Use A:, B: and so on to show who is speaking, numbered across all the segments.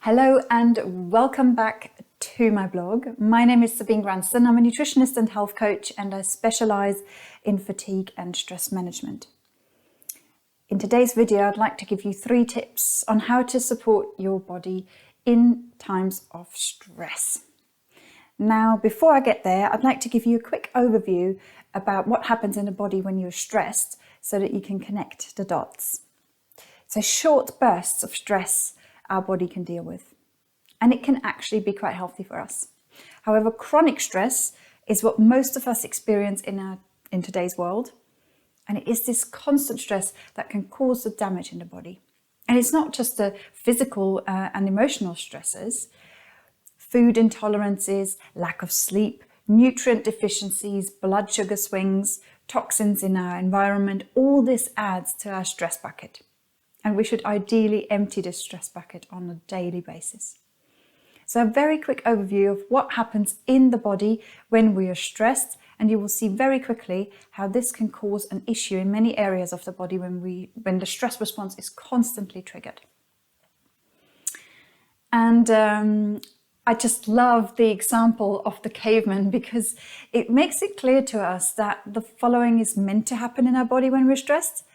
A: Hello and welcome back to my blog. My name is Sabine. I'm a nutritionist and health coach, and I specialize in fatigue and stress management. In today's video, I'd like to give you 3 tips on how to support your body in times of stress. Now, before I get there, I'd like to give you a quick overview about what happens in the body when you're stressed so that you can connect the dots. So short bursts of stress our body can deal with, and it can actually be quite healthy for us. However, chronic stress is what most of us experience in today's world, and it is this constant stress that can cause the damage in the body. And it's not just the physical and emotional stresses. Food intolerances, lack of sleep, nutrient deficiencies, blood sugar swings, toxins in our environment, all this adds to our stress bucket. And we should ideally empty this stress bucket on a daily basis. So a very quick overview of what happens in the body when we are stressed, and you will see very quickly how this can cause an issue in many areas of the body when the stress response is constantly triggered. And I just love the example of the caveman because it makes it clear to us that the following is meant to happen in our body when we're stressed.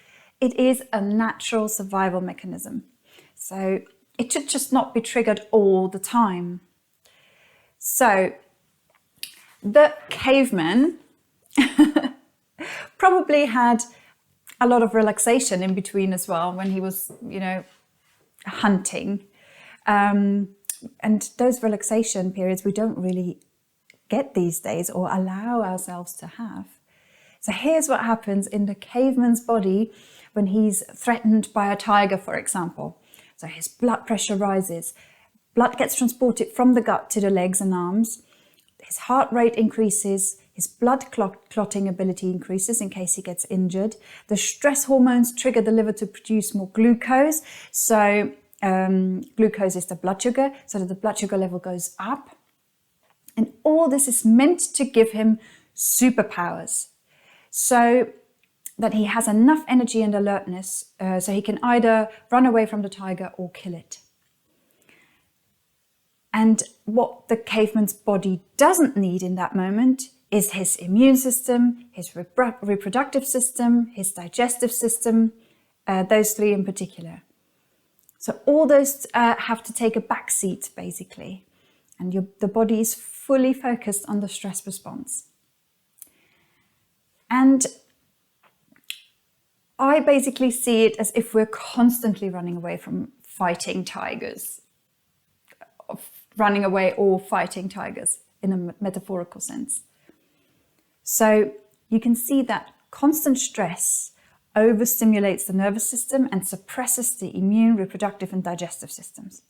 A: It is a natural survival mechanism. So it should just not be triggered all the time. So the caveman probably had a lot of relaxation in between as well when he was, hunting. And those relaxation periods we don't really get these days or allow ourselves to have. So here's what happens in the caveman's body when he's threatened by a tiger, for example. So his blood pressure rises, blood gets transported from the gut to the legs and arms, his heart rate increases, his blood clotting ability increases in case he gets injured. The stress hormones trigger the liver to produce more glucose. So glucose is the blood sugar, so that the blood sugar level goes up. And all this is meant to give him superpowers, so that he has enough energy and alertness so he can either run away from the tiger or kill it. And what the caveman's body doesn't need in that moment is his immune system, his reproductive system, his digestive system, those 3 in particular. So all those have to take a back seat, basically. And the body is fully focused on the stress response. And I basically see it as if we're constantly running away from fighting tigers, running away or fighting tigers in a metaphorical sense. So you can see that constant stress overstimulates the nervous system and suppresses the immune, reproductive and digestive systems.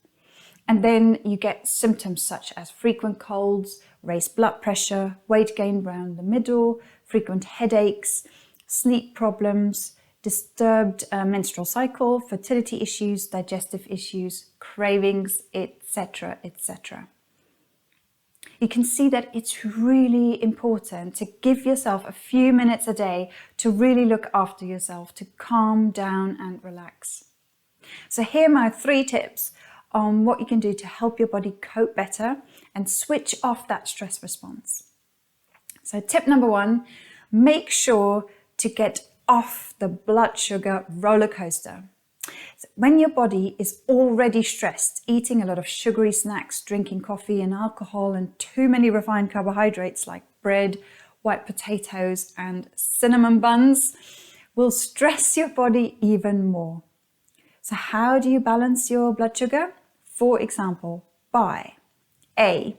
A: And then you get symptoms such as frequent colds, raised blood pressure, weight gain around the middle, frequent headaches, sleep problems, disturbed menstrual cycle, fertility issues, digestive issues, cravings, etc., etc. You can see that it's really important to give yourself a few minutes a day to really look after yourself, to calm down and relax. So here are my 3 tips on what you can do to help your body cope better and switch off that stress response. So tip number 1, make sure to get off the blood sugar roller coaster. So when your body is already stressed, eating a lot of sugary snacks, drinking coffee and alcohol, and too many refined carbohydrates like bread, white potatoes and cinnamon buns will stress your body even more. So how do you balance your blood sugar? For example, by A,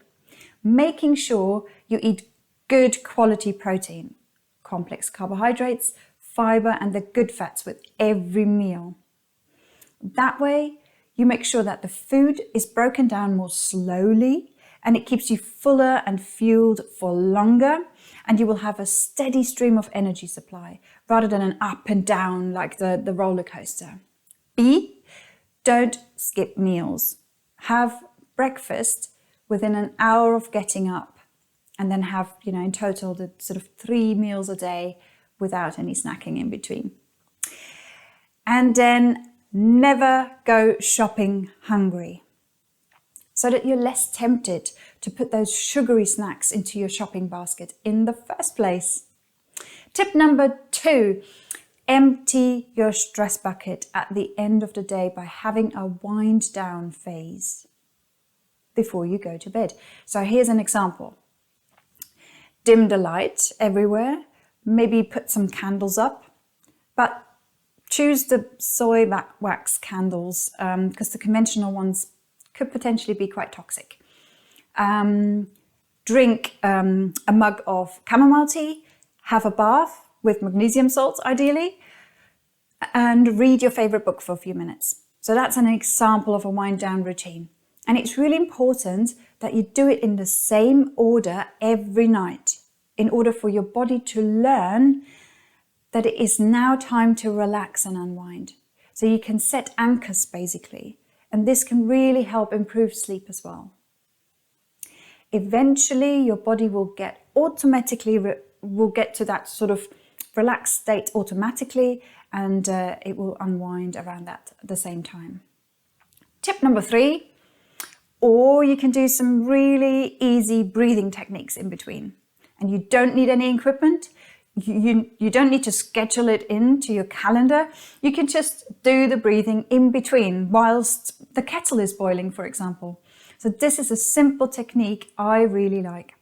A: making sure you eat good quality protein, complex carbohydrates, fiber and the good fats with every meal. That way, you make sure that the food is broken down more slowly and it keeps you fuller and fueled for longer, and you will have a steady stream of energy supply rather than an up and down like the roller coaster. B, don't skip meals. Have breakfast within an hour of getting up, and then have, in total the sort of 3 meals a day without any snacking in between. And then never go shopping hungry. so that you're less tempted to put those sugary snacks into your shopping basket in the first place. Tip number 2, empty your stress bucket at the end of the day by having a wind down phase before you go to bed. So here's an example. Dim the light everywhere, maybe put some candles up, but choose the soy wax candles because the conventional ones could potentially be quite toxic. Drink a mug of chamomile tea, have a bath with magnesium salts ideally, and read your favorite book for a few minutes. So that's an example of a wind down routine. And it's really important that you do it in the same order every night in order for your body to learn that it is now time to relax and unwind. So you can set anchors basically, and this can really help improve sleep as well. Eventually your body will get to that sort of relaxed state automatically, and it will unwind around that at the same time. Tip number 3, or you can do some really easy breathing techniques in between. And you don't need any equipment. You don't need to schedule it into your calendar. You can just do the breathing in between whilst the kettle is boiling, for example. So this is a simple technique I really like.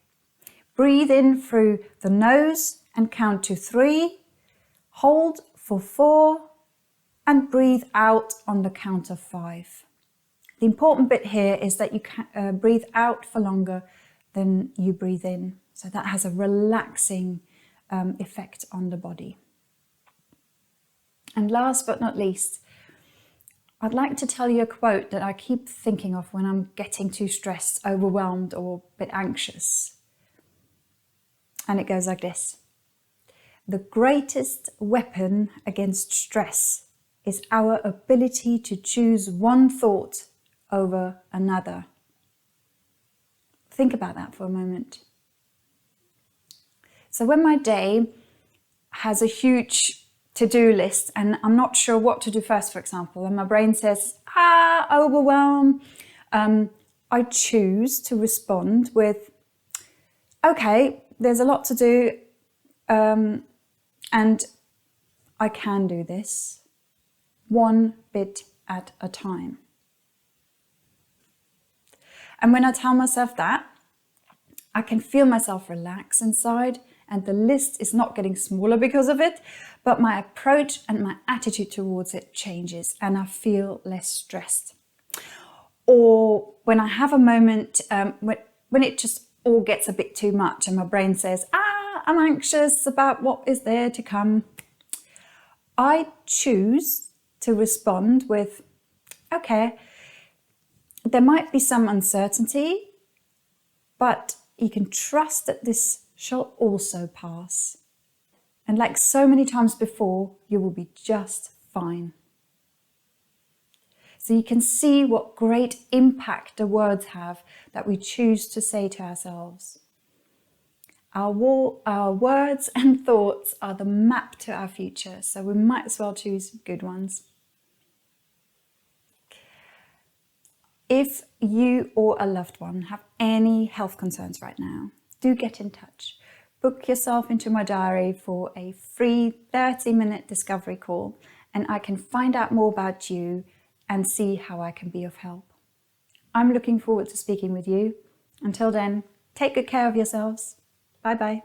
A: Breathe in through the nose and count to 3, hold for 4, and breathe out on the count of 5. The important bit here is that you can breathe out for longer than you breathe in. So that has a relaxing effect on the body. And last but not least, I'd like to tell you a quote that I keep thinking of when I'm getting too stressed, overwhelmed, or a bit anxious. And it goes like this. The greatest weapon against stress is our ability to choose one thought over another. Think about that for a moment. So when my day has a huge to-do list and I'm not sure what to do first, for example, and my brain says, overwhelm, I choose to respond with, okay, there's a lot to do, and I can do this one bit at a time. And when I tell myself that, I can feel myself relax inside, and the list is not getting smaller because of it, but my approach and my attitude towards it changes and I feel less stressed. Or when I have a moment when it just all gets a bit too much and my brain says, I'm anxious about what is there to come, I choose to respond with, okay, there might be some uncertainty, but you can trust that this shall also pass. And like so many times before, you will be just fine. So you can see what great impact the words have that we choose to say to ourselves. Our words and thoughts are the map to our future, so we might as well choose good ones. If you or a loved one have any health concerns right now, do get in touch. Book yourself into my diary for a free 30-minute discovery call, and I can find out more about you and see how I can be of help. I'm looking forward to speaking with you. Until then, take good care of yourselves. Bye-bye.